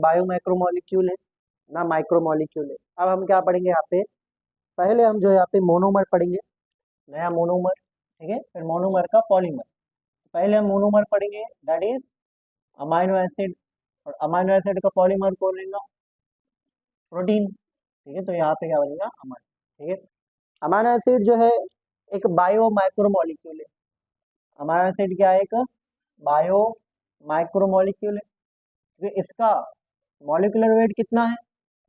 Bio macromolecule है ना micromolecule है। अब हम क्या पढ़ेंगे यहाँ पे, पहले हम जो यहाँ पे मोनोमर पढ़ेंगे, नया मोनोमर, ठीक है, फिर मोनोमर का पॉलीमर। पहले हम मोनोमर पढ़ेंगे, दैट इज अमाइनो एसिड, और अमाइनो एसिड का पॉलीमर कौन रहेगा, प्रोटीन, ठीक है। तो यहाँ पे क्या बनेगा, अमाइनो, ठीक है। अमाइनो एसिड जो है एक बायो माइक्रोमोलिक्यूल है। अमाइनो एसिड क्या है, एक बायो माइक्रोमोलिक्यूल है, ठीक है। इसका मॉलिक्यूलर वेट कितना है,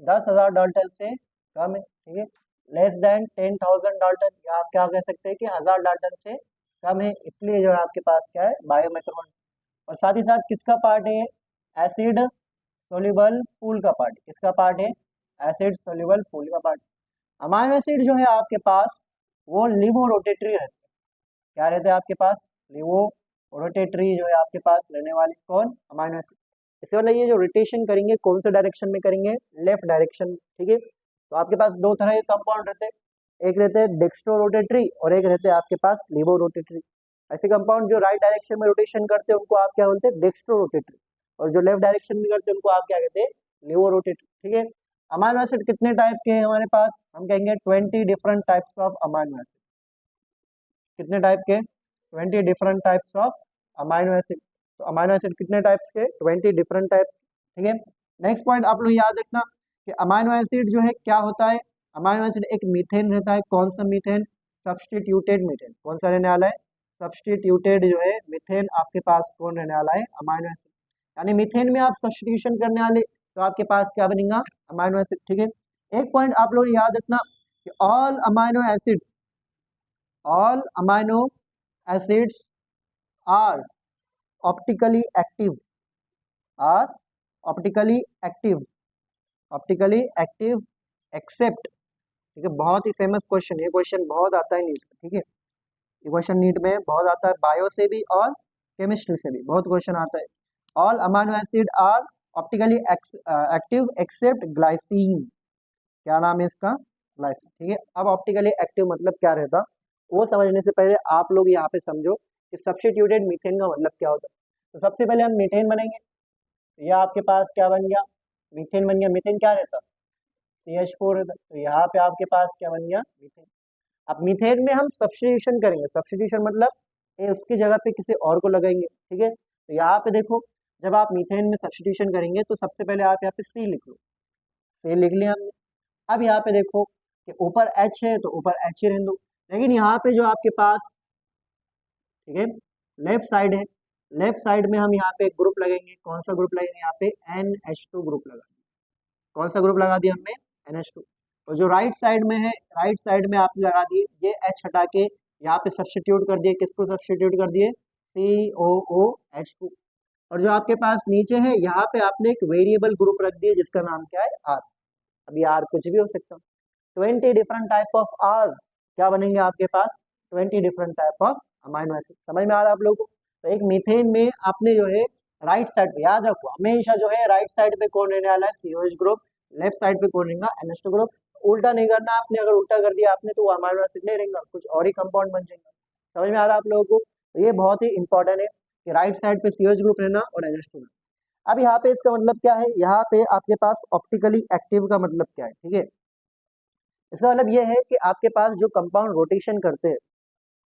10,000 डाल्टन से कम है, ठीक है। लेस देन 10,000 डाल्टन, या आप क्या कह सकते हैं कि 1000 डाल्टन से कम है, इसलिए जो है आपके पास क्या है, बायो माइक्रोमोलिक्यूल। और साथ ही साथ किसका पार्ट है, एसिड सोल्यूबल पूल का पार्ट, किसका पार्ट है, एसिड सोल्यूबल पूल का पार्ट। अमाइनो एसिड जो है आपके पास वो लिवो रोटेटरी रहते हैं, क्या रहते हैं आपके पास, लिवो रोटेटरी जो है आपके पास रहने वाले, कौन, अमाइनो एसिड। इसके मतलब ये जो रोटेशन करेंगे कौन से डायरेक्शन में करेंगे, लेफ्ट डायरेक्शन, ठीक है। तो आपके पास दो तरह के कंपाउंड रहते हैं, एक रहते हैं डेक्स्ट्रो रोटेटरी और एक रहते हैं आपके पास लिवो रोटेटरी। ऐसे कंपाउंड जो राइट डायरेक्शन में रोटेशन करते हैं उनको आप क्या बोलते हैं, डेक्स्ट्रो रोटेटरी, और जो लेफ्ट डायरेक्शन में करते हैं उनको आप क्या कहते हैं, लिवो रोटेटरी, ठीक है। अमाइनो एसिड कितने टाइप के हैं हमारे पास, हम कहेंगे 20 different types of amino acid. कितने टाइप के, 20 different types of amino acid. तो अमाइनो एसिड कितने टाइप्स के, 20 डिफरेंट टाइप्स, ठीक है। नेक्स्ट पॉइंट आप लोग याद रखना कि अमाइनो एसिड जो है क्या होता है, अमाइनो एसिड एक मीथेन रहता है, कौन सा मीथेन, सब्सटीट्यूटेड मीथेन, कौन सा रहने वाला है, सब्सटीट्यूटेड जो है मीथेन आपके पास कौन रहने वाला है, अमाइनो एसिड। यानी मीथेन में आप सब्सटीट्यूशन करने वाले तो आपके पास क्या बनेगा, अमाइनो एसिड, ठीक है। एक पॉइंट आप लोग याद रखना कि all amino acid, all amino acids are optically active, are optically active, optically active except, ठीक है। बहुत ही फेमस क्वेश्चन, ये क्वेश्चन बहुत आता है नीट में, ठीक है। ये क्वेश्चन नीट में बहुत आता है, बायो से भी और केमिस्ट्री से भी बहुत क्वेश्चन आता है। All amino acid are optically active except glycine, क्या नाम है इसका, ग्लाइसिन, ठीक है। अब ऑप्टिकली एक्टिव मतलब क्या रहता, वो समझने से पहले आप लोग यहाँ पे समझो कि सब्स्टिट्यूटेड मीथेन का मतलब क्या होता है। तो सबसे पहले हम मीथेन बनेंगे, तो यह आपके पास क्या बन गया, मीथेन बन गया। मीथेन क्या रहता, CH4 रहता, तो यहाँ पे आपके पास क्या बन गया, मीथेन। अब मीथेन में हम सब्स्टिट्यूशन करेंगे, सब्स्टिट्यूशन मतलब ये उसकी जगह पे किसी और को लगाएंगे, ठीक है। तो यहाँ पे देखो, जब आप मीथेन में सब्स्टिट्यूशन करेंगे तो सबसे पहले आप यहाँ पे C लिख लो, C लिख लिया हमने। अब यहाँ पे देखो कि ऊपर H है तो ऊपर H ही रहने दो, लेकिन यहाँ पे जो आपके पास, ठीक है, लेफ्ट साइड है, लेफ्ट साइड में हम यहाँ पे एक ग्रुप लगेंगे, कौन सा ग्रुप लगेंगे, यहाँ पे NH2 ग्रुप लगा दिया, कौन सा ग्रुप लगा दिया हमने, NH2। और जो राइट साइड में है, राइट साइड में आपने लगा दिए ये H हटा के यहाँ पे सब्स्टिट्यूट कर दिए, किसको सब्स्टिट्यूट कर दिए, COOH2। और जो आपके पास नीचे है यहाँ पे आपने एक वेरिएबल ग्रुप रख दिया जिसका नाम क्या है, R। अभी R कुछ भी हो सकता है, 20 डिफरेंट टाइप ऑफ R क्या बनेंगे आपके पास, 20 different type of amino acid. समझ में आ रहा है आप लोगों को। तो एक मीथेन में आपने जो है राइट साइड पे, याद रखो हमेशा जो है राइट साइड पे कौन रहने वाला है, COH ग्रुप, लेफ्ट साइड पे कौन रहेगा, NH2 ग्रुप। उल्टा नहीं करना आपने, अगर उल्टा कर दिया आपने तो वो अमाइनो एसिड नहीं रहेगा, कुछ और ही कंपाउंड बन जाएगा। समझ में आ रहा है आप लोगों को। तो ये बहुत ही इंपॉर्टेंट है कि राइट साइड पे COH ग्रुप रहना और NH2 रहना। अब यहाँ पे इसका मतलब क्या है, यहाँ पे आपके पास ऑप्टिकली एक्टिव का मतलब क्या है, ठीक है। इसका मतलब ये है कि आपके पास जो कंपाउंड रोटेशन करते हैं,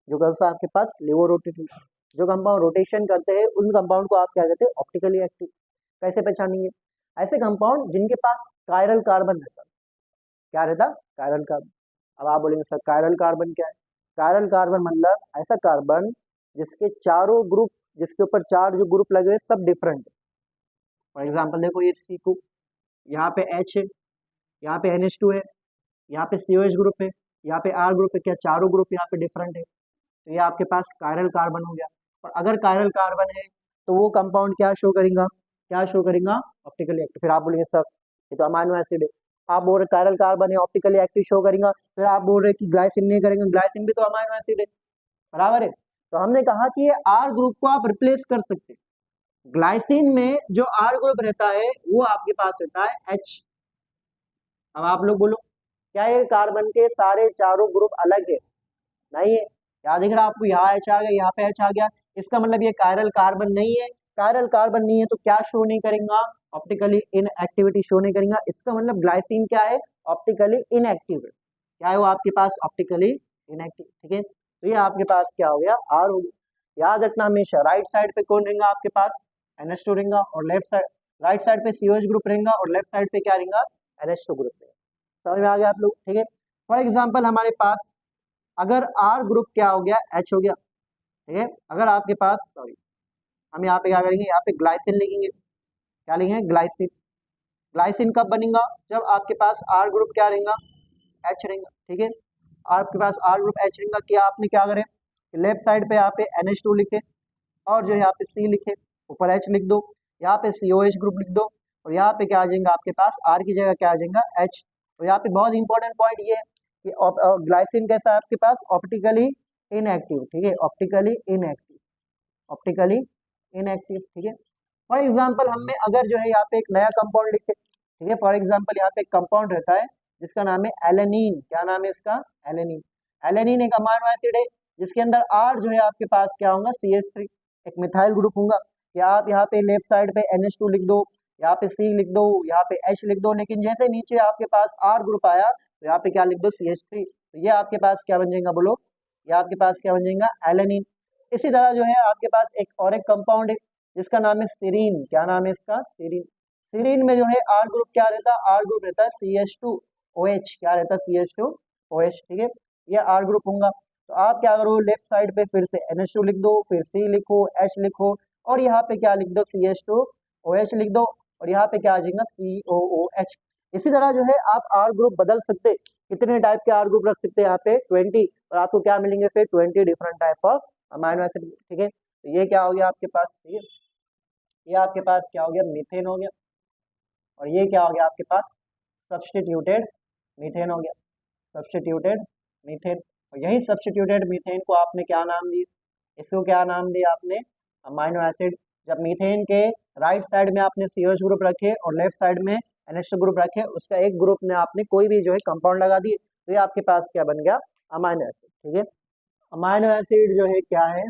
जो कौन सा आपके पास, लिवो रोटेटरी, जो कंपाउंड रोटेशन करते हैं उन कंपाउंड को आप क्या कहते हैं, ऑप्टिकली एक्टिव। कैसे पहचानेंगे, ऐसे कंपाउंड जिनके पास कायरल कार्बन रहता, क्या रहता, कायरल कार्बन। अब आप बोलेंगे सर कायरल कार्बन क्या है, कायरल कार्बन मतलब ऐसा कार्बन जिसके चारों ग्रुप, जिसके ऊपर चार जो ग्रुप लगे हैं सब डिफरेंट है। फॉर एग्जाम्पल देखो ये C2, यहाँ पे H है, यहाँ पे NH2 है, यहाँ पे COH ग्रुप है, यहाँ पे R ग्रुप है, क्या चारों ग्रुप यहाँ पे डिफरेंट है, तो ये आपके पास कायरल कार्बन हो गया। और अगर कायरल कार्बन है तो वो कंपाउंड क्या शो करेगा, क्या शो करेगा, ऑप्टिकली एक्टिव। फिर आप बोलेंगे सर ये तो अमाइनो एसिड है, आप बोल रहे कायरल कार्बन है ऑप्टिकली एक्टिव शो करेगा, फिर आप बोल रहे कि ग्लाइसिन नहीं करेंगे, ग्लाइसिन भी तो अमाइनो एसिड है, बराबर है। तो हमने कहा कि ये R ग्रुप को आप रिप्लेस कर सकते हैं, ग्लाइसिन में जो R ग्रुप रहता है वो आपके पास रहता है H। अब आप लोग बोलो क्या ये कार्बन के सारे चारों ग्रुप अलग है, नहीं है। क्या दिख रहा है आपको, यहाँ H आ गया, यहाँ पे H आ गया, इसका मतलब ये कायरल कार्बन नहीं है। कायरल कार्बन नहीं है तो क्या शो नहीं करेगा, ऑप्टिकली इनएक्टिविटी शो नहीं करेगा। इसका मतलब ग्लाइसिन क्या है, ऑप्टिकली इनएक्टिव है। क्या है वो आपके पास, ऑप्टिकली इनएक्टिव। ठीक है, तो ये आपके पास क्या हो गया, आर हो गया। याद रखना हमेशा राइट साइड पे कौन रहेगा आपके पास, NH2 रहेगा, और लेफ्ट साइड, राइट साइड पे COH ग्रुप रहेगा और लेफ्ट साइड पे क्या रहेगा, NH2 ग्रुप रहेगा। समझ में आ गया आप लोग। ठीक है, फॉर एग्जाम्पल हमारे पास अगर R ग्रुप क्या हो गया, H हो गया। ठीक है, अगर आपके पास, सॉरी, हम यहाँ पे क्या करेंगे, यहाँ पे ग्लाइसिन लिखेंगे। क्या लिखेंगे, ग्लाइसिन। ग्लाइसिन कब बनेगा, जब आपके पास R ग्रुप क्या रहेगा, H रहेगा। ठीक है, आपके पास R ग्रुप H रहेगा, कि आपने क्या करें, लेफ्ट साइड पे यहाँ पे NH2 लिखे, और जो यहाँ पे C लिखे, ऊपर H लिख दो, यहाँ पे COH ग्रुप लिख दो, और यहाँ पे क्या आ जाएगा आपके पास, R की जगह क्या आ जाएगा, H। तो यहाँ पे बहुत इंपॉर्टेंट पॉइंट ये है कि ग्लाइसिन कैसा है आपके पास, ऑप्टिकली इनएक्टिव। ठीक है, ऑप्टिकली इनएक्टिव, ऑप्टिकली इनएक्टिव। ठीक है, फॉर एग्जाम्पल हमें अगर जो है यहाँ पे एक नया कंपाउंड लिखे। ठीक है, फॉर एग्जाम्पल यहाँ पे एक कंपाउंड रहता है जिसका नाम है एलेनिन। क्या नाम है इसका, एलेनिन। एलेनिन एक अमाइनो एसिड है जिसके अंदर R जो है आपके पास क्या होगा, CH3, एक मिथाइल ग्रुप होगा। या आप यहाँ पे लेफ्ट साइड पे NH2 लिख दो, यहाँ पे C लिख दो, यहाँ पे H लिख दो, लेकिन जैसे नीचे आपके पास R ग्रुप आया तो यहाँ पे क्या लिख दो, CH3। तो ये आपके पास क्या बन जाएगा, बोलो, ये आपके पास क्या बन जाएगा, एलेनिन। इसी तरह जो है आपके पास एक और एक कंपाउंड है जिसका नाम है सीरीन। क्या नाम है इसका, सीरीन। सीरीन में जो है R ग्रुप क्या रहता है, R ग्रुप रहता है CH2OH। क्या रहता है, CH2OH। ठीक है, ये R ग्रुप होगा। तो आप क्या करो, लेफ्ट साइड पे फिर से NH2 लिख दो, फिर C लिखो, H लिखो, और यहाँ पे क्या लिख दो, CH2OH लिख दो, और यहाँ पे क्या आ जाएगा, COOH। इसी तरह जो है आप R ग्रुप बदल सकते, कितने टाइप के R ग्रुप रख सकते हैं यहाँ पे, 20, और आपको क्या मिलेंगे फिर, 20 different type of amino acid. ठीक है, तो ये क्या हो गया आपके पास, ठीक है, ये आपके पास क्या हो गया, मीथेन हो गया, और ये क्या हो गया आपके पास, सब्स्टिट्यूटेड मीथेन हो गया, सब्स्टिट्यूटेड मीथेन। और यही सब्स्टिट्यूटेड मीथेन को आपने क्या नाम दिया, इसको क्या नाम दिया आपने, अमाइनो एसिड। जब मीथेन के राइट साइड में आपने CH ग्रुप रखे और लेफ्ट साइड में NH2 ग्रुप रखे, उसका एक ग्रुप में आपने कोई भी जो है कंपाउंड लगा दिए, तो ये आपके पास क्या बन गया, अमाइनो एसिड। ठीक है, अमाइनो एसिड जो है क्या है,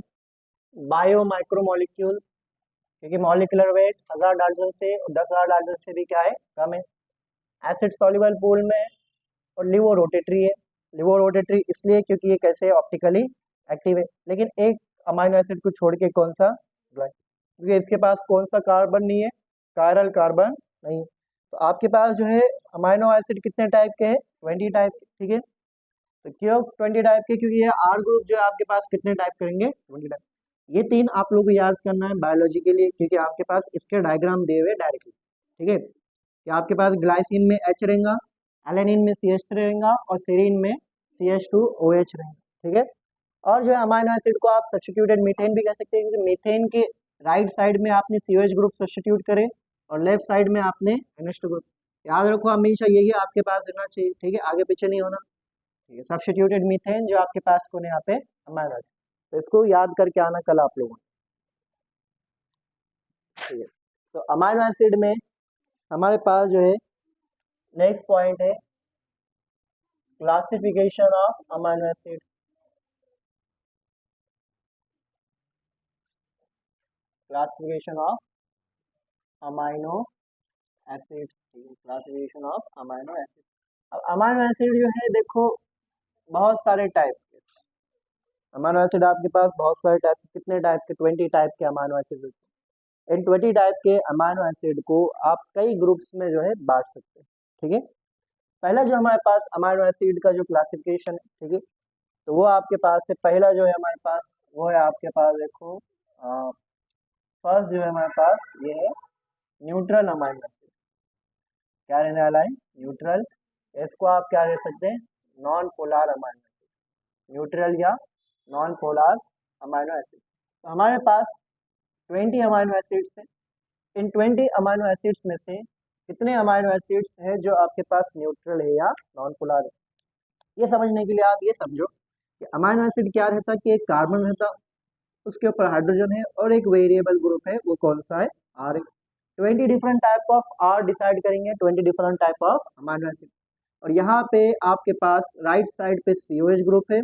बायो माइक्रोमोलिक्यूल, क्योंकि मॉलिकुलर वेट 1000 डाल्टन से और 10,000 डाल्टन से भी क्या है, कम है। एसिड सॉल्युबल पूल में, और लिवो रोटेटरी है। लिवो रोटेटरी इसलिए क्योंकि ये कैसे ऑप्टिकली एक्टिव है। लेकिन एक अमाइनो एसिड को छोड़ के, कौन सा, क्योंकि इसके पास कौन सा कार्बन नहीं है, कायरल कार्बन नहीं है। तो आपके पास जो है अमाइनो एसिड कितने टाइप के हैं, 20 टाइप के। ठीक है, तो क्यों 20 टाइप के, क्योंकि ये R ग्रुप जो है आपके पास कितने टाइप करेंगे, 20 टाइप। ये तीन आप लोगों को याद करना है बायोलॉजी के लिए, क्योंकि आपके पास इसके डायग्राम दिए हुए डायरेक्टली। ठीक है, कि आपके पास ग्लाइसिन में H रहेगा, एलेनिन में CH3 रहेगा, और सेरीन में CH2OH रहेगा। ठीक है, और जो है अमाइनो एसिड को आप सब्स्टिट्यूटेड मीथेन भी कह सकते हैं, क्योंकि मीथेन के राइट साइड में आपने COH ग्रुप सब्स्टिट्यूट करे और लेफ्ट साइड में आपने NH2 ग्रुप। याद रखो हमेशा यही आपके पास रहना चाहिए। ठीक है, आगे पीछे नहीं होना। ठीक है, सब्स्टिट्यूटेड मीथेन जो आपके पास कौन है यहाँ पे, अमाइनो एसिड। तो इसको याद करके आना कल आप लोगों ने। ठीक है, तो अमाइनो एसिड में हमारे पास जो है नेक्स्ट पॉइंट है classification of amino acid. Classification of amino acid, classification of amino acid. अब अमाइनो एसिड जो है देखो बहुत सारे टाइप के अमाइनो एसिड आपके पास, बहुत सारे टाइप के, कितने टाइप के, 20 टाइप के अमाइनो एसिड होते हैं। इन 20 टाइप के अमाइनो एसिड को आप कई ग्रुप्स में जो है बांट सकते हैं। ठीक है, पहला जो हमारे पास अमाइनो एसिड का जो क्लासिफिकेशन है, ठीक है, तो वो आपके पास है, पहला जो है हमारे पास वो है आपके पास, देखो फर्स्ट जो है हमारे पास ये है न्यूट्रल अमाइनो एसिड। क्या रहने वाला है, न्यूट्रल। इसको आप क्या कह सकते हैं, non polar amino acid, neutral या नॉन पोलर अमाइनो एसिड। तो हमारे पास 20 अमाइनो एसिड्स हैं। इन 20 अमाइनो एसिड्स में से कितने अमाइनो एसिड्स हैं जो आपके पास न्यूट्रल है या नॉन पोलर है। ये समझने के लिए आप ये समझो कि अमाइनो एसिड क्या रहता है, कि एक कार्बन रहता, उसके ऊपर हाइड्रोजन है, और एक वेरिएबल ग्रुप है, वो कौन सा है, R है। 20 different type of R decide करेंगे, 20 different type of amino acid. और यहाँ पे आपके पास राइट साइड पे COH ग्रुप है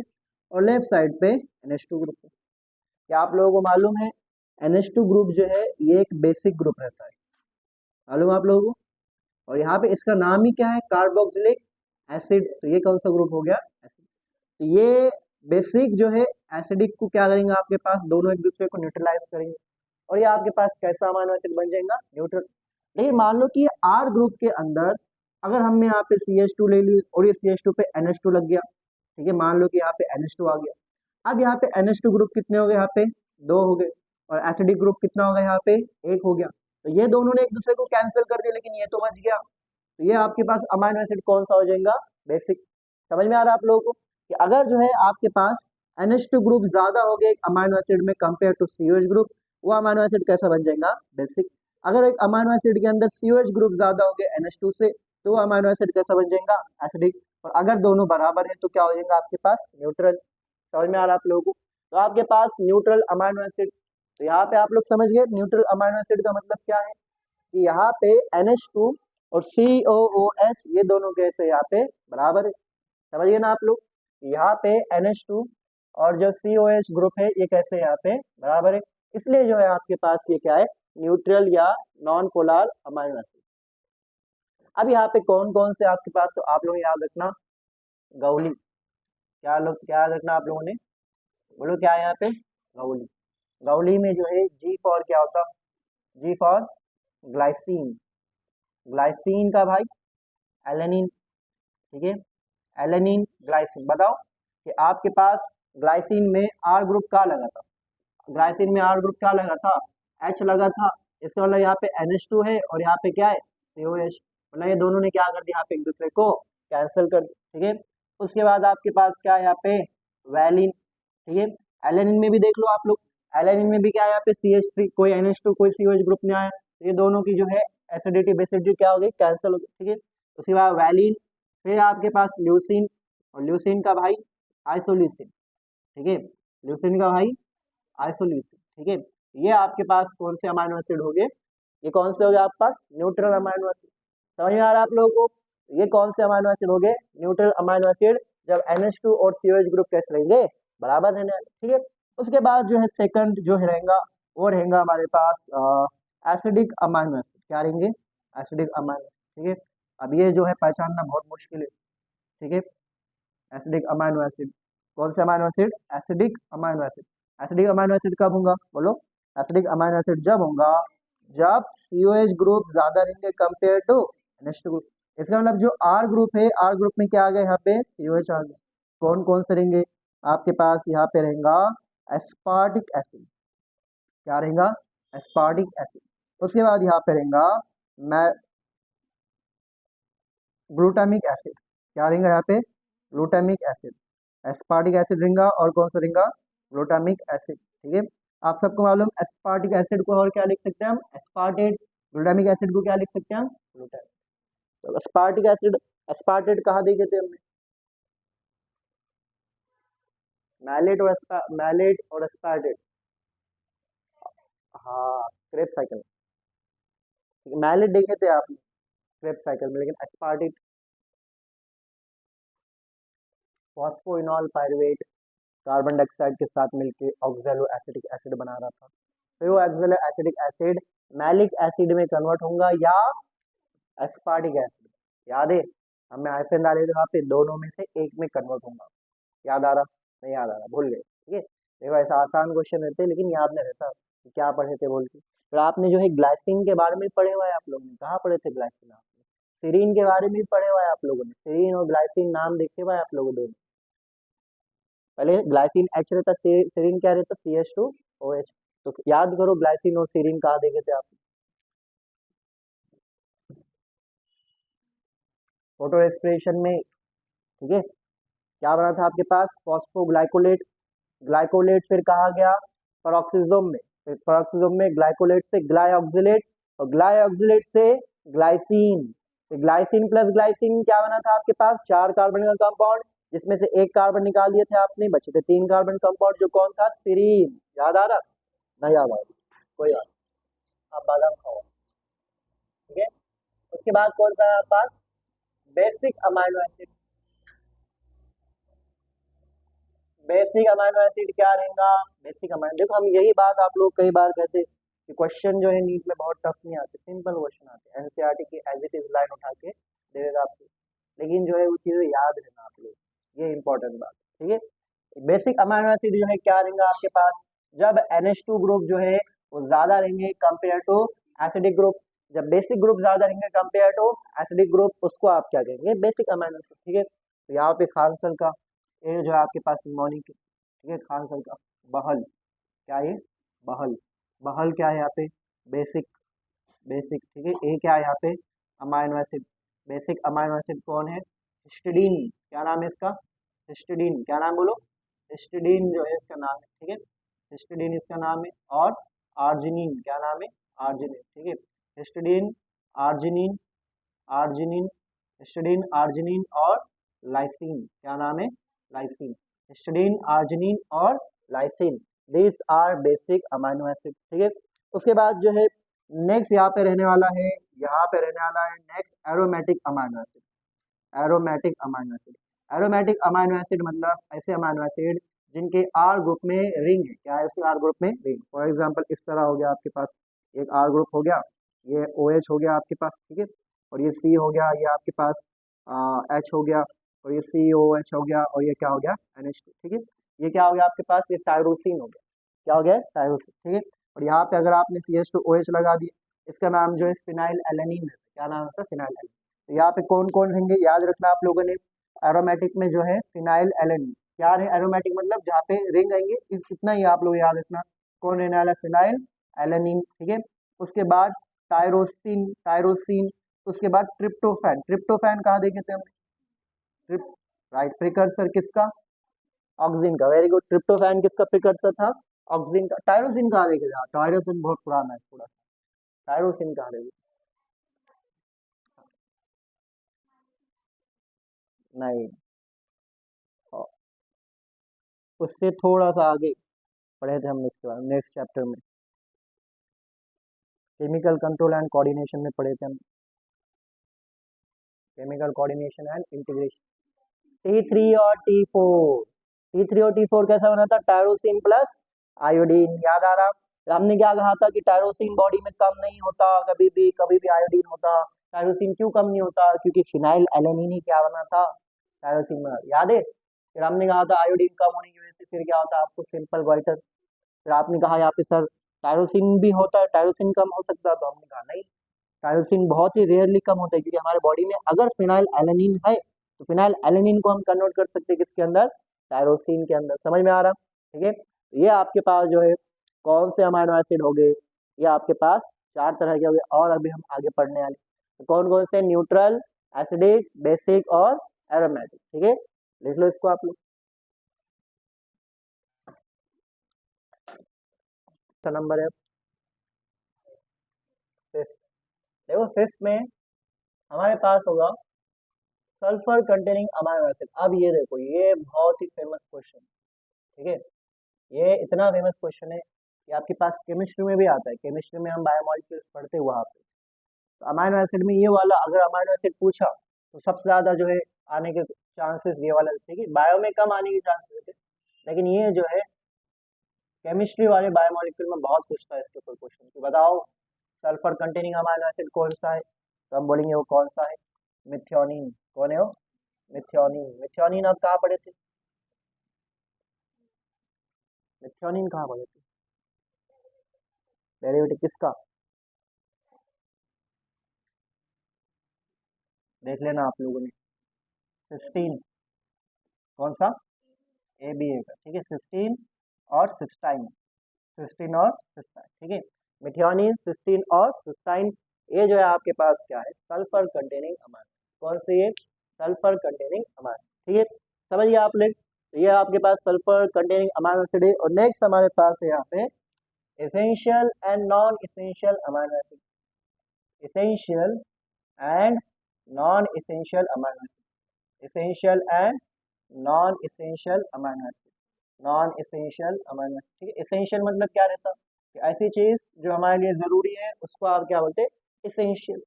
और लेफ्ट साइड पे NH2 ग्रुप है। क्या आप लोगों को मालूम है, NH2 ग्रुप जो है ये एक बेसिक ग्रुप रहता है। मालूम आप लोगों को। और यहाँ पे इसका नाम ही क्या है, कार्बोक्सिलिक एसिड। तो ये कौन सा ग्रुप हो गया, एसिड। तो ये बेसिक जो है एसिडिक को क्या करेंगे, आपके पास दोनों एक दूसरे को न्यूट्रलाइज करेंगे और ये आपके पास कैसा अमीनो एसिड बन जाएगा, न्यूट्रल। लेकिन मान लो कि आर ग्रुप के अंदर अगर हमने यहाँ पे CH2 ले ली और ये CH2 पे NH2 लग गया, ठीक है, मान लो कि यहाँ पे NH2 आ गया। अब यहाँ पे NH2 ग्रुप कितने हो गए, यहाँ पे 2 हो गए और एसिडिक ग्रुप कितना हो गया, यहाँ पे 1 हो गया। तो ये दोनों ने एक दूसरे को कैंसिल कर दिया, लेकिन ये तो बच गया। तो ये आपके पास अमीनो एसिड कौन सा हो जाएगा, बेसिक। समझ में आ रहा है आप लोगों को कि अगर जो है आपके पास NH2 ग्रुप ज्यादा हो गया एक अमीनो एसिड में कंपेयर टू COH ग्रुप, वो अमीनो एसिड कैसा बन जाएगा, बेसिक। अगर एक अमीनो एसिड के अंदर COH ग्रुप ज्यादा हो गया NH2 से, तो वो अमीनो एसिड कैसा बन जाएगा, एसिडिक। और अगर दोनों बराबर है तो क्या हो जाएगा आपके पास, न्यूट्रल। समझ में आ रहा है आप लोगों को। तो आपके पास न्यूट्रल अमीनो एसिड, तो यहाँ पे आप लोग समझ गए न्यूट्रल अमीनो एसिड का मतलब क्या है कि यहाँ पे NH2 और COOH ये दोनों कैसे यहाँ पे बराबर है। समझिए ना आप लोग, यहाँ पे NH2 और जो COH ग्रुप है ये कैसे यहाँ पे बराबर है, इसलिए जो है आपके पास ये क्या है, न्यूट्रल या नॉन पोलर अमीनो एसिड। अब यहाँ पे कौन कौन से आपके पास, तो आप लोग याद रखना गौली, क्या याद रखना आप लोगों ने, बोलो क्या है यहाँ पे, गौली। गौली में जो है G फॉर क्या होता, G फॉर ग्लाइसिन, ग्लाइसिन का भाई एलेनिन, ठीक है, एलेनिन ग्लाइसिन। बताओ कि आपके पास ग्लाइसिन में आर ग्रुप क्या लगा था, ग्लाइसिन में आर ग्रुप क्या लगा था, H लगा था। इसका मतलब यहाँ पे NH2 है और यहाँ पे क्या है, COH। मतलब ये दोनों ने क्या कर दिया, यहाँ पे एक दूसरे को कैंसिल कर दिया, ठीक है। उसके बाद आपके पास क्या है यहाँ पे, वैलिन, ठीक है। एलेनिन में भी देख लो आप लोग, एलेनिन में भी क्या है यहाँ पे CH3, कोई NH2 कोई COH ग्रुप नहीं आया, तो ये दोनों की जो है एसिडिटी बेसिडिटी क्या हो गई, कैंसिल हो गई, ठीक है। उसके बाद वैलिन, फिर आपके पास ल्यूसिन, और ल्यूसिन का भाई आइसोल्यूसिन, ठीक है, ल्यूसिन का भाई आइसोल्यूसिन, ठीक है। ये आपके पास कौन से अमीनो एसिड हो गए, ये कौन से हो गए आपके पास, न्यूट्रल अमीनो एसिड। समझ में आ रहा है आप लोगों को, ये कौन से अमीनो एसिड हो गए, न्यूट्रल अमीनो एसिड, जब NH2 और COH ग्रुप कैसे रहेंगे, बराबर रहने वाले, ठीक है। उसके बाद जो है सेकंड जो है रहेगा, वो रहेगा हमारे पास एसिडिक अमीनो एसिड। क्या रहेंगे, एसिडिक अमीनो, ठीक है। अब ये जो है पहचानना बहुत मुश्किल है, ठीक है। एसिडिक अमीनो एसिड, कौन से amino acid, acidic amino acid. Acidic amino acid कब होगा, बोलो, एसिडिक अमीनो एसिड जब होगा जब COH ग्रुप ज्यादा रहेंगे कंपेयर टू NH2 ग्रुप। इसका मतलब जो R ग्रुप है, R ग्रुप में क्या आ गया, यहाँ पे COH आ गया। कौन कौन से रहेंगे आपके पास, यहाँ पे रहेगा एस्पार्टिक एसिड, क्या रहेगा, एस्पार्टिक एसिड। उसके बाद यहाँ पे रहेगा ग्लूटामिक एसिड, क्या रहेगा यहाँ पे, ग्लूटामिक एसिड। एस्पार्टिक एसिड रहेगा और कौन सा रहेगा, ग्लूटामिक एसिड, ठीक है। आप सबको मालूम एस्पार्टिक एसिड को और क्या लिख सकते हैं हम, एस्पार्टेट। ग्लूटामिक एसिड को क्या लिख सकते हैं हम, ग्लूटामिक। तो एस्पार्टिक एसिड, एस्पार्टेट कहाँ देखे थे हमने, मैलेट और एस्पार्टेट, हाँ क्रेब साइकिल, मैलेट देखे थे आपने क्रेब साइकिल में, लेकिन aspartate phosphoenol pyruvate carbon dioxide के साथ मिलकर ऑक्सैलो एसिटिक एसिड बना रहा था। फिर वो oxalo acetic acid malic acid में कन्वर्ट होगा या एस्पार्टिक एसिड, याद है हमने आइफन डाले थे वहाँ पे, दोनों में से एक में कन्वर्ट होगा। याद आ रहा, नहीं याद आ रहा, भूल गए, ठीक है। देखो ऐसा आसान क्वेश्चन रहते हैं लेकिन याद नहीं रहता कि क्या पढ़े थे बोल के। फिर आपने जो है ग्लाइसिन के बारे में पढ़े हुआ है, आप लोगों ने कहाँ पढ़े थे ग्लाइसिन, आपने सीरीन के बारे में भी पढ़े हुआ है आप लोगों ने, सीरीन और ग्लाइसिन नाम देखे हुआ है आप लोगों दोनों। पहले ग्लाइसिन H रहता, सीरीन क्या रहता, CH2OH। तो याद करो ग्लाइसिन और सीरीन कहाँ देखे थे आप, फोटो रेस्पिरेशन में, ठीक है। क्या बना था आपके पास, फॉस्फोग्लाइकोलेट, ग्लाइकोलेट फिर कहा गया पेरोक्सिसोम में, फिर पेरोक्सिसोम में ग्लाइकोलेट से ग्लाइऑक्सिलेट और ग्लाइऑक्सिलेट से ग्लाइसिन। तो ग्लाइसिन प्लस ग्लाइसिन क्या बना था आपके पास, 4 कार्बन का कंपाउंड, जिसमें से एक कार्बन निकाल दिए थे आपने, बचे थे 3 कार्बन कंपाउंड, जो कौन था, सीरीन। याद आ रहा, नहीं याद आ रहा, कोई बात, आप बादाम खाओ, ठीक है। उसके बाद कौन सा है आपके पास, basic amino acid. Basic amino acid क्या रहेगा, बेसिक अमाइनो, देखो हम यही बात आप लोग कई बार कहते कि क्वेश्चन जो है नीट में बहुत टफ नहीं आते, सिंपल क्वेश्चन आते हैं, एनसीईआरटी की एज इट इज लाइन उठा के दे देगा आपको, लेकिन जो है वो चीज़ें याद रहना आप लोग, ये इंपॉर्टेंट बात, ठीक है। बेसिक अमाइनो एसिड जो है क्या रहेगा आपके पास, जब NH2 ग्रुप जो है वो ज्यादा रहेंगे कंपेयर टू एसिडिक ग्रुप, जब बेसिक ग्रुप ज्यादा रहेंगे कंपेयर टू एसिडिक ग्रुप, उसको आप क्या कहेंगे, बेसिक अमाइनो एसिड, ठीक है। तो यहाँ पे खानसल का ये जो है आपके पास निमोनिक, ठीक है, खानसल का बहल, क्या ये बहल, बहल क्या है यहाँ पे, बेसिक, बेसिक, ठीक है। ए क्या है यहाँ पे, amino acid, basic amino acid कौन है, हिस्टिडीन, क्या नाम है इसका, हिस्टिडीन, क्या नाम बोलो, हिस्टिडीन जो है इसका नाम है, ठीक है, हिस्टिडीन इसका नाम है। और आर्जिनिन, क्या नाम है, आर्जिनिन, ठीक है, histidine, arginine, arginine, histidine, arginine और लाइसिन, क्या नाम है, लाइसिन, हिस्टिडीन, आर्जिनिन और lysine, this are basic amino acid, ठीक है। उसके बाद जो है नेक्स्ट यहाँ पे रहने वाला है, यहाँ पे रहने वाला है next aromatic amino acid, aromatic amino acid, aromatic amino acid मतलब ऐसे अमाइनो एसिड जिनके आर ग्रुप में रिंग है, क्या है उसके आर ग्रुप में रिंग, फॉर एग्जांपल इस तरह हो गया आपके पास, एक आर ग्रुप हो गया, ये OH हो गया आपके पास, ठीक है, और ये C हो गया, ये आपके पास H हो गया, और ये COH हो गया, और ये क्या हो गया NH2, ठीक है, ये क्या हो गया आपके पास, ये टायरोसिन हो गया, क्या हो गया टायरोसिन, ठीक है। और यहाँ पे अगर आपने CH2OH लगा दिया, इसका नाम जो है फिनाइल एलेनिन है, क्या नाम है, फिनाइल एलेनिन। तो यहाँ पे कौन कौन रहेंगे याद रखना आप लोगों ने, एरोमेटिक में जो है फिनाइल एलेनिन, क्या है एरोमेटिक मतलब जहाँ पे रिंग आएंगे, इतना ही आप लोग याद रखना, कौन रहने वाला, फिनाइल एलेनिन, ठीक है। उसके बाद टायरोसिन, टायरोसिन, उसके बाद ट्रिप्टोफैन, ट्रिप्टोफैन कहाँ देखे थे हमने, ट्रिप, राइट, प्रिकर्सर किसका, ऑक्सिन का, वेरी गुड, ट्रिप्टोफैन किसका प्रिकर्सर था, ऑक्सिन का। टायरोसिन कहाँ देखे थे, टायरोसिन बहुत पुराना है थोड़ा, टायरोसिन कहाँ देखे, नहीं, उससे थोड़ा सा आगे पढ़े थे हम इसके बाद नेक्स्ट चैप्टर में, केमिकल कंट्रोल एंड कोऑर्डिनेशन में पढ़े थे हम, chemical coordination and integration, T3 और T4, T3 और T4 कैसा बना था, टायरोसिन प्लस आयोडीन, याद आ रहा, हमने क्या कहा था कि टायरोसिन बॉडी में कम नहीं होता, कभी भी आयोडीन होता, टायरोसिन क्यों कम नहीं होता, क्योंकि फिनाइल एलेनिन ही क्या बना था, टायरोसिन बना, याद है। फिर हमने कहा था आयोडीन कम होने की वजह से फिर क्या होता है आपको, सिंपल गोइटर, फिर आपने कहा यहाँ पे सर टायरोसिन भी होता है, टायरोसिन कम हो सकता है, तो हमने कहा नहीं, टायरोसिन बहुत ही रेयरली कम होता है, क्योंकि हमारे बॉडी में अगर फिनाइल एलेनिन है तो फिनाइल एलेनिन को हम कन्वर्ट कर सकते हैं किसके अंदर, टायरोसिन के अंदर, समझ में आ रहा, ठीक है। ये आपके पास जो है कौन से अमाइनो एसिड हो गए, ये आपके पास चार तरह के हो गए, और अभी हम आगे पढ़ने वाले तो कौन कौन से, न्यूट्रल, एसिडिक, बेसिक और एरोमेटिक, ठीक है, लिख लो इसको आप लोग, नंबर है फिफ्थ, देखो फिफ्थ में हमारे पास होगा सल्फर कंटेनिंग अमाइनो एसिड। अब ये देखो ये बहुत ही फेमस क्वेश्चन, ठीक है, ये इतना फेमस क्वेश्चन है कि आपके पास केमिस्ट्री में भी आता है, केमिस्ट्री में हम बायोमोलिक्यूल्स पढ़ते हैं वहाँ पे, तो अमाइनो एसिड में ये वाला अगर अमाइनो एसिड पूछा तो सबसे ज्यादा जो है आने के चांसेस ये वाला, ठीक है, बायो में कम आने के चांसेस होते हैं, लेकिन ये जो है केमिस्ट्री वाले बायोमोलिक्यूल में बहुत पूछता है इसके ऊपर क्वेश्चन कि बताओ सल्फर कंटेनिंग अमाइनो एसिड कौन सा है, तो हम बोलेंगे वो कौन सा है, मिथ्योनिन, कौन है वो, मिथ्योनिन, मिथ्योनिन आप कहाँ पढ़े थे, मिथ्योनिन कहाँ पढ़े थे, डेरिवेटिव किसका, देख लेना आप लोगों ने, सिस्टीन, कौन सा, ABA का, ठीक है, सिस्टीन और सिस्टाइन, सिस्टीन और सिस्टाइन, ठीक है, मिथियोनिन, सिस्टीन और सिस्टाइन, ये जो है आपके पास क्या है, सल्फर कंटेनिंग अमाइनो, कौन से ये, सल्फर कंटेनिंग अमाइनो, ठीक है, समझिए आप लोग, तो ये आपके पास सल्फर कंटेनिंग अमाइनो एसिड है। और नेक्स्ट हमारे पास है यहाँ पे essential and non essential amino acid, essential and non essential amino acid, essential and non essential amino acid, non essential amino acid, ठीक है, एसेंशियल मतलब क्या रहता है कि ऐसी चीज जो हमारे लिए जरूरी है उसको आप क्या बोलते हैं, एसेंशियल,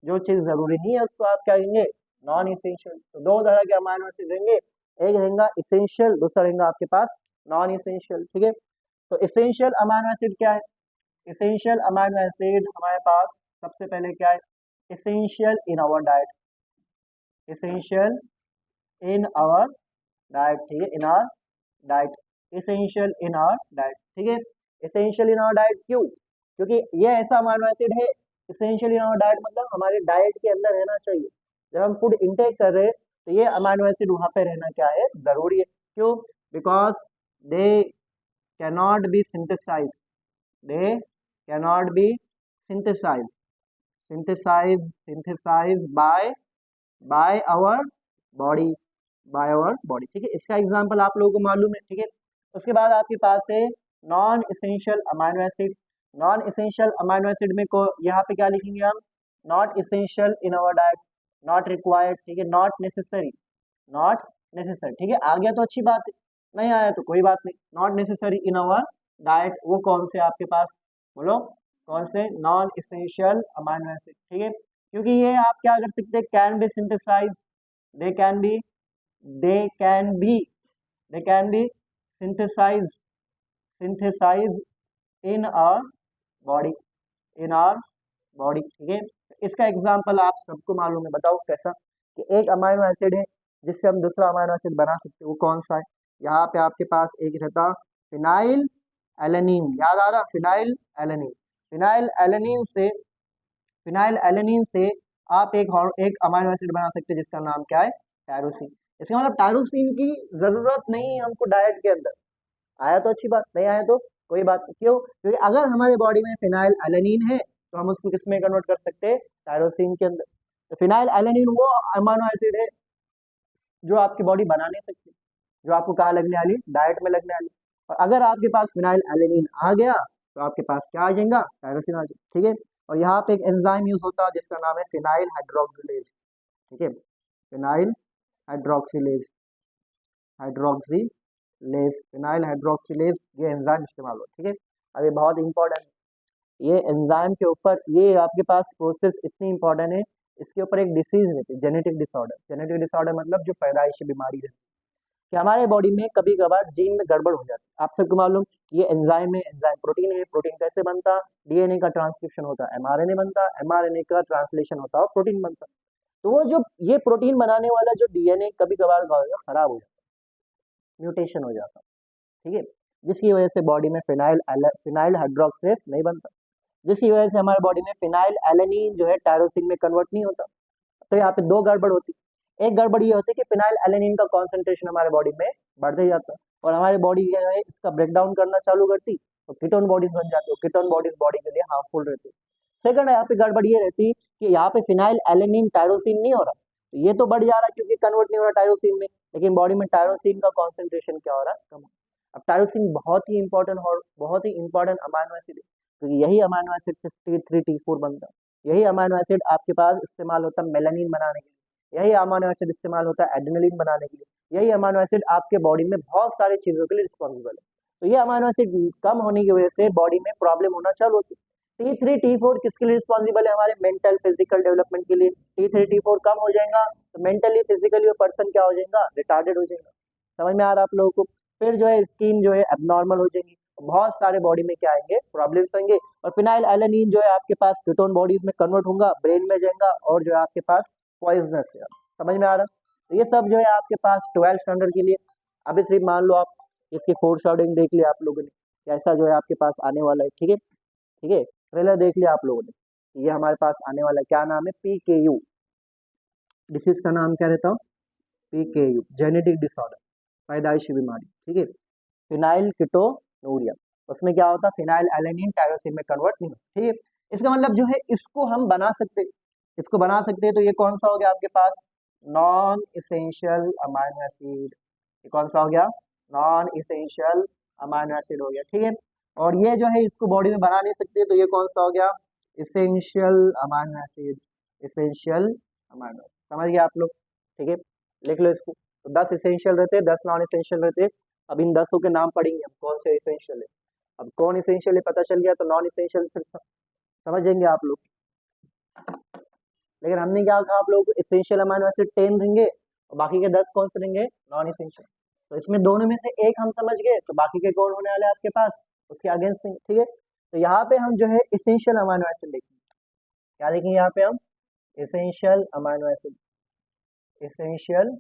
जो चीज जरूरी नहीं है उसको आप क्या कहेंगे, नॉन एसेंशियल। तो दो तरह के अमाइनो एसिड रहेंगे, एक रहेगा एसेंशियल, दूसरा रहेगा आपके पास नॉन एसेंशियल, ठीक है। तो एसेंशियल अमाइनो एसिड क्या है, इसेंशियल अमाइनो एसिड हमारे पास सबसे पहले क्या है, essential in our diet, essential in our diet, ठीक है, in our diet, essential in our diet, ठीक है। इसेंशियल इन आवर डाइट क्यों, क्योंकि ये ऐसा अमाइनो एसिड है, इसेंशियल इन आवर डाइट मतलब हमारे डाइट के अंदर रहना चाहिए। जब हम फूड इंटेक कर रहे हैं तो ये अमाइनो एसिड वहाँ पे रहना क्या है, जरूरी है। क्यों, because they cannot be synthesize, they cannot be synthesized, synthesized by our body, by our body, ठीक है। इसका एग्जांपल आप लोगों को मालूम है, ठीक है। उसके बाद आपके पास है non essential amino acid. Non essential amino acid में को यहाँ पे क्या लिखेंगे हम, not essential in our diet, not required, ठीक है, नॉट नेसेसरी, नॉट नेसेसरी, ठीक है। आ गया तो अच्छी बात है, नहीं आया तो कोई बात नहीं। Not necessary in our diet वो कौन से आपके पास, बोलो कौन से, नॉन इसेंशियल अमाइनो एसिड, ठीक है। क्योंकि ये आप क्या कर सकते हैं, can be synthesise, they can be, they can be, they can be synthesise, synthesise in our body, in our body, ठीक है। इसका एग्जांपल आप सबको मालूम है, बताओ कैसा, कि एक अमाइनो एसिड है जिससे हम दूसरा अमाइनो एसिड बना सकते हैं, वो कौन सा है। यहाँ पे आपके पास एक रहता फिनाइल एलेनिन, याद आ रहा, फिनाइल एलेनिन, फिनाइल एलेनिन से, फिनाइल एलेनिन से आप एक अमाइनो एसिड बना सकते हैं जिसका नाम क्या है, टायरोसिन। इसका मतलब टायरोसिन की जरूरत नहीं है हमको डाइट के अंदर, आया तो अच्छी बात, नहीं आया तो कोई बात नहीं। क्यों, क्योंकि अगर हमारे बॉडी में फिनाइल एलेनिन है तो हम उसको किस में कन्वर्ट कर सकते हैं, टायरोसिन के अंदर। तो फिनाइल एलेनिन वो अमाइनो एसिड है जो आपकी बॉडी बना नहीं सकती, जो आपको कहाँ लगने वाली, डाइट में लगने वाली। और अगर आपके पास फिनाइल एलेनिन आ गया तो आपके पास क्या आ जाएगा, टायरोसिन आ जाएगा, ठीक है। और यहाँ पे एक एंजाइम यूज होता है जिसका नाम है फिनाइल हाइड्रोक्सिलेज, ठीक है, phenyl hydroxylase, hydroxylase, phenyl hydroxylase, ये एंजाइम इस्तेमाल हो, ठीक है। अब ये बहुत इंपॉर्टेंट है, ये एंजाइम के ऊपर, ये आपके पास प्रोसेस इतनी इंपॉर्टेंट है, इसके ऊपर एक डिसीज रहती है, जेनेटिक डिसऑर्डर। जेनेटिक डिसऑर्डर मतलब जो पैदाइशी बीमारी रहती है, कि हमारे बॉडी में कभी कभार जीन में गड़बड़ हो जाती है। आप सबको मालूम, ये एंजाइम है, एंजाइम प्रोटीन है, प्रोटीन कैसे बनता, डीएनए का ट्रांसक्रिप्शन होता है, एमआरएनए बनता, एमआरएनए का ट्रांसलेशन होता है, प्रोटीन बनता। तो वो जो ये प्रोटीन बनाने वाला जो डीएनए कभी कभार खराब हो जाता है, म्यूटेशन हो जाता है, ठीक है, जिसकी वजह से बॉडी में फिनाइल हाइड्रोक्सेस नहीं बनता, जिसकी वजह से हमारे बॉडी में फिनाइल एलेनिन जो है टायरोसिन में कन्वर्ट नहीं होता। तो यहाँ पे दो गड़बड़ होती, एक गड़बड़ ये होती है कि फिनाइल एलेनिन का कॉन्सेंट्रेशन हमारे बॉडी में बढ़ते जाता है और हमारी बॉडी जो है इसका ब्रेक डाउन करना चालू करती, तो कीटोन बॉडीज बन जाती है, कीटोन बॉडीज बॉडी के लिए हार्मफुल रहती है। सेकंड यहाँ पे गड़बड़ ये रहती कि यहाँ पे फिनाइल एलेनिन टायरोसिन नहीं हो रहा, तो ये तो बढ़ जा रहा है क्योंकि कन्वर्ट नहीं हो रहा टायरोसिन में, लेकिन बॉडी में टायरोसिन का कॉन्सेंट्रेशन क्या हो रहा है, कम हो। अब टायरोसिन बहुत ही इंपॉर्टेंट और बहुत ही इंपॉर्टेंट अमाइनो एसिड है, क्योंकि यही अमाइनो एसिड से T3 T4 बनता है। यही अमाइनो एसिड आपके पास इस्तेमाल होता है मेलानिन बनाने के लिए, यही अमाइनो एसिड इस्तेमाल होता है एड्रेनलिन बनाने के लिए, यही अमाइनो एसिड आपके बॉडी में बहुत सारी चीजों के लिए रिस्पॉन्सिबल है। तो ये अमाइनो एसिड कम होने की वजह से बॉडी में प्रॉब्लम होना चालू होती है। T3 T4 किसके लिए रिस्पॉन्सिबल है, हमारे मेंटल फिजिकल डेवलपमेंट के लिए। T3 T4 कम हो जाएगा तो मेंटली फिजिकली वो पर्सन क्या हो जाएगा, रिटार्डेड हो जाएगा। समझ में आ रहा है आप लोगों को। फिर जो है स्किन जो है एबनॉर्मल हो जाएगी, बहुत सारे बॉडी में क्या आएंगे, प्रॉब्लम्स होंगे। और फिनाइल एलेनिन जो है आपके पास कीटोन बॉडीज में कन्वर्ट होगा, ब्रेन में जाएगा और जो है आपके पास पॉइजनस है। समझ में आ रहा है। तो ये सब जो है आपके पास 12th स्टैंडर्ड के लिए। अभी सिर्फ मान लो आप इसकी फोरशैडोइंग देख लिया आप लोगों ने, कैसा जो है आपके पास आने वाला है, ठीक है, ठीक है। ट्रेलर देख लिया आप लोगों ने, ये हमारे पास आने वाला है, क्या नाम है, PKU, डिसीज का नाम क्या रहता है, PKU, जेनेटिक डिसऑर्डर, पैदाइशी बीमारी, ठीक है, फिनाइल कीटोनूरिया। उसमें क्या होता है, फिनाइल एलेनिन टायरोसिन में कन्वर्ट नहीं होता, ठीक है। इसका मतलब जो है इसको हम बना सकते, इसको बना सकते हैं। तो ये कौन सा हो गया आपके पास, नॉन इसेंशियल अमाइनो एसिड, ये कौन सा हो गया, नॉन इसेंशियल अमाइनो एसिड हो गया, ठीक है। और ये जो है इसको बॉडी में बना नहीं सकते, तो ये कौन सा हो गया, essential amino acid, essential amino acid. समझ गए आप लोग, ठीक है, लिख लो इसको। तो 10 इसेंशियल रहते हैं, 10 नॉन इसेंशियल रहते हैं। अब इन 10 के नाम पढ़ेंगे हम, कौन से इसेंशियल है। अब कौन इसेंशियल है पता चल गया, तो नॉन इसेंशियल फिर समझेंगे आप लोग। लेकिन हमने क्या कहा आप लोगों को, इसेंशियल अमाइनो एसिड 10 रहेंगे और बाकी के 10 कौन से रहेंगे, नॉन इसेंशियल। तो इसमें दोनों में से एक हम समझ गए, तो बाकी के कौन होने वाले आपके पास, उसके अगेंस्ट नहीं, ठीक है। तो यहाँ पे हम जो है इसेंशियल अमाइनो एसिड लिखेंगे। क्या लिखेंगे यहाँ पे हम? Essential amino acid, essential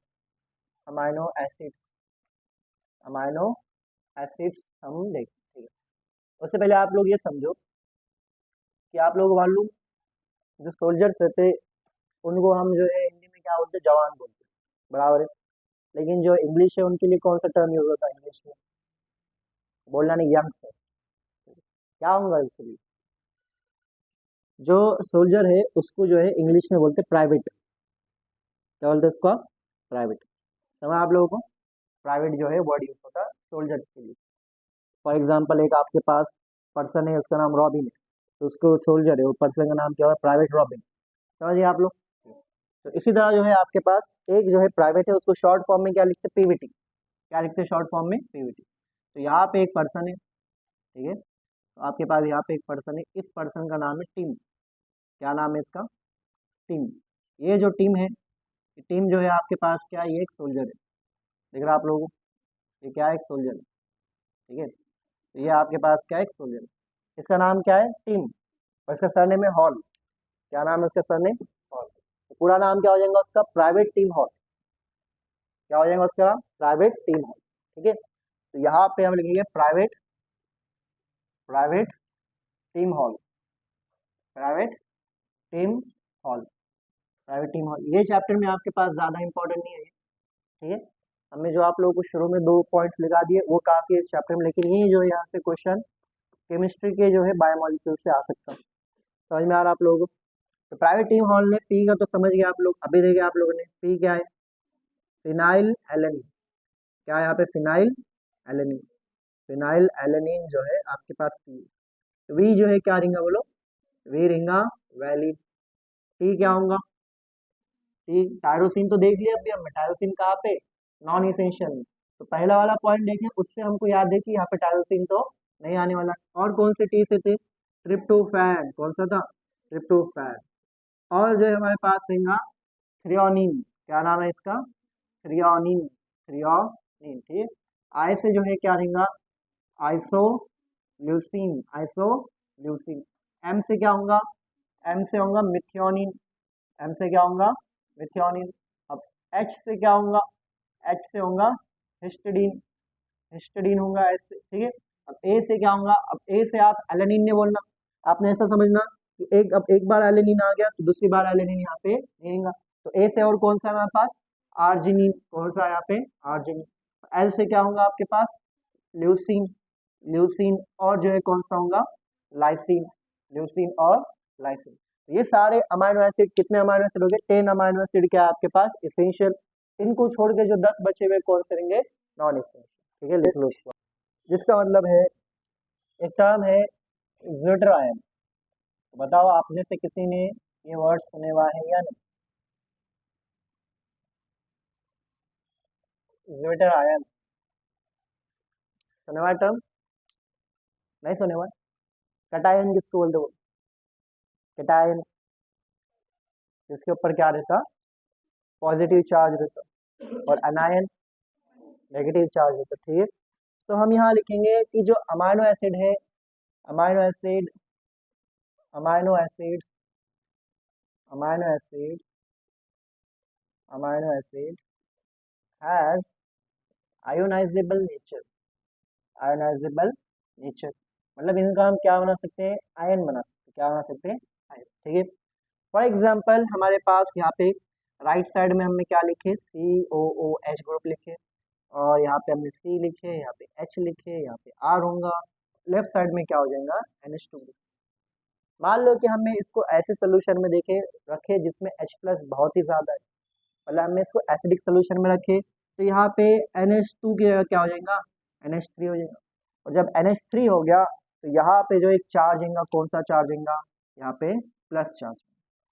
amino acids, amino acids हम लिखेंगे। ठीक है, उससे पहले आप लोग ये समझो कि आप लोग मालूम जो सोल्जर्स रहते उनको हम जो है हिंदी में क्या बोलते हैं? जवान बोलते हैं, बराबर है। लेकिन जो इंग्लिश है उनके लिए कौन सा टर्म यूज होता है इंग्लिश में? बोलना नहीं, यंग। क्या होगा इसके? जो सोल्जर है उसको जो है इंग्लिश में बोलते हैं प्राइवेट। क्या बोलते हैं उसको? प्राइवेट। समझ आप लोगों को? प्राइवेट जो है वर्ड यूज होता है सोल्जर्स के लिए। फॉर एग्जाम्पल एक आपके पास पर्सन है, उसका नाम रॉबिन है, तो उसको सोल्जर है, वो पर्सन का नाम क्या होगा? Private robin. समझिए आप लोग। तो इसी तरह जो है आपके पास एक जो है प्राइवेट है, उसको शॉर्ट फॉर्म में क्या लिखते हैं? पीवीटी। क्या लिखते हैं शॉर्ट फॉर्म में? पीवीटी। तो यहाँ पे एक पर्सन है, ठीक है, तो आपके पास यहाँ पे एक पर्सन है, इस पर्सन का नाम है टीम। क्या नाम है इसका? टीम। ये जो टीम है, टीम जो है आपके पास क्या है? ये एक सोल्जर है। देख रहे हैं आप लोगों को? ये क्या है? एक सोल्जर है। ठीक है, तो ये आपके पास क्या है? एक सोल्जर है। इसका नाम क्या है? टीम। और इसका सरनेम है हॉल। क्या नाम है उसका? Surname hall. तो पूरा नाम क्या हो जाएगा उसका? Private team hall. क्या हो जाएगा उसका? Private team hall. ठीक है, तो यहाँ पे हम लिखेंगे private, private team hall, private team hall, private team hall. ये चैप्टर में आपके पास ज़्यादा इंपॉर्टेंट नहीं है, ठीक है। हमने जो आप लोगों को शुरू में 2 पॉइंट्स लगा दिए वो काफ़ी है इस चैप्टर में, लेकिन ये जो है यहाँ से क्वेश्चन केमिस्ट्री के जो है बायोमोलिक्यूल से आ सकता है। समझ में आ रहा है आप लोगों को? तो प्राइवेट टीम हॉल ने पी का तो समझ गए आप लोग। अभी देखे आप लोगों ने पी क्या है? Phenyl alanine. क्या है यहाँ पे? Phenyl alanine. फिनाइल एलेनिन जो है आपके पास पी। वी जो है क्या रिंगा? बोलो। वी रिंगा वैलिड। टी क्या होगा? टी टायरोसिन तो देख लिया अभी हमने। टायरोसिन कहाँ पे? नॉन इसेंशियल में। तो पहला वाला पॉइंट देखें, उससे हमको याद है कि यहाँ पे टायरोसिन तो नहीं आने वाला। और कौन से टी से थे? ट्रिप्टोफैन। कौन सा था? ट्रिप्टोफैन। और जो है हमारे पास रहेगा थ्रियोनिन। क्या नाम है इसका? Threonine, threonine. ठीक है, आई से जो है क्या रहेगा? Isoleucine, isoleucine. एम से क्या होगा? एम से होगा मिथियोनिन। एम से क्या होगा? मिथियोनिन। अब एच से क्या होगा? एच से होगा हिस्टिडीन। हिस्टिडीन होगा ऐसे, ठीक है। अब ए से क्या होगा? अब ए से आप एलेनिन ने बोलना। आपने ऐसा समझना कि एक, अब एक बार एलेनिन आ गया तो दूसरी बार एलेनिन यहाँ पे नहीं आएगा। तो ए से और कौन सा है हमारे पास? आर्जिनिन। कौन सा है यहाँ पे? आर्जिनिन। एल से क्या होगा आपके पास? ल्यूसिन। ल्यूसिन। और जो है कौन सा होगा? लाइसिन। ल्यूसिन और लाइसिन। ये सारे अमाइनो एसिड, कितने अमाइनो एसिड हो गए? 10 अमाइनो एसिड क्या है आपके पास? इसेंशियल। इनको छोड़ के जो 10 बचे हुए कौन से रहेंगे? Non essential. ठीक है, लिख लो इसको। जिसका मतलब है एक टर्म है ज्विटर आयन। बताओ आप में से किसी ने ये वर्ड सुने हुआ है या नहीं? ज्विटर आयन सुने हुआ टर्म? नहीं सुने हुआ? कटायन किसको बोलते हो? कटायन जिसके ऊपर क्या रहता? पॉजिटिव चार्ज रहता, और अनायन नेगेटिव चार्ज रहता। ठीक है, तो हम यहाँ लिखेंगे कि जो अमाइनो एसिड है, amino acid, amino acids, amino acid, amino acid has ionisable nature. Ionisable nature मतलब इनका हम क्या बना सकते हैं? आयन बना सकते हैं। क्या बना सकते हैं? आयन। ठीक है, फॉर एग्जाम्पल हमारे पास यहाँ पे राइट साइड में हमने क्या लिखे? COOH ग्रुप लिखे, और यहाँ पे हमने C लिखे, यहाँ पे H लिखे, यहाँ पे R होगा। लेफ्ट साइड में क्या हो जाएगा? NH2 group. मान लो कि हमने इसको ऐसे सोल्यूशन में देखे रखे जिसमें H प्लस बहुत ही ज्यादा है, मतलब हमने इसको एसिडिक सोल्यूशन में रखे, तो यहाँ पे NH2 की जगह क्या हो जाएगा? NH3 हो जाएगा। और जब NH3 हो गया तो यहाँ पे जो एक चार्ज होगा, कौन सा चार्ज होगा? यहाँ पे प्लस चार्ज।